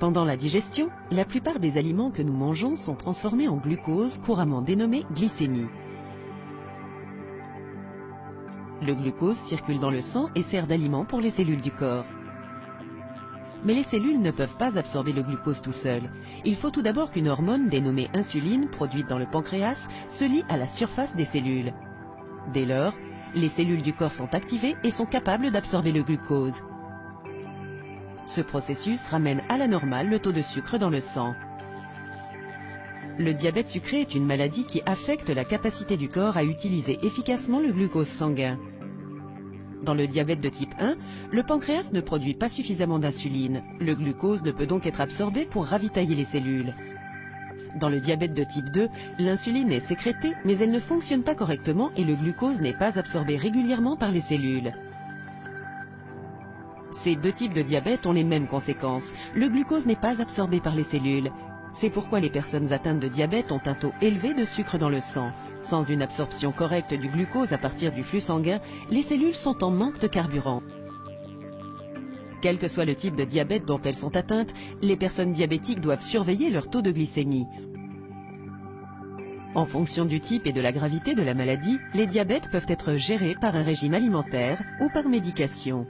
Pendant la digestion, la plupart des aliments que nous mangeons sont transformés en glucose, couramment dénommé glycémie. Le glucose circule dans le sang et sert d'aliment pour les cellules du corps. Mais les cellules ne peuvent pas absorber le glucose tout seul. Il faut tout d'abord qu'une hormone dénommée insuline, produite dans le pancréas, se lie à la surface des cellules. Dès lors, les cellules du corps sont activées et sont capables d'absorber le glucose. Ce processus ramène à la normale le taux de sucre dans le sang. Le diabète sucré est une maladie qui affecte la capacité du corps à utiliser efficacement le glucose sanguin. Dans le diabète de type 1, le pancréas ne produit pas suffisamment d'insuline. Le glucose ne peut donc être absorbé pour ravitailler les cellules. Dans le diabète de type 2, l'insuline est sécrétée, mais elle ne fonctionne pas correctement et le glucose n'est pas absorbé régulièrement par les cellules. Ces deux types de diabète ont les mêmes conséquences. Le glucose n'est pas absorbé par les cellules. C'est pourquoi les personnes atteintes de diabète ont un taux élevé de sucre dans le sang. Sans une absorption correcte du glucose à partir du flux sanguin, les cellules sont en manque de carburant. Quel que soit le type de diabète dont elles sont atteintes, les personnes diabétiques doivent surveiller leur taux de glycémie. En fonction du type et de la gravité de la maladie, les diabètes peuvent être gérés par un régime alimentaire ou par médication.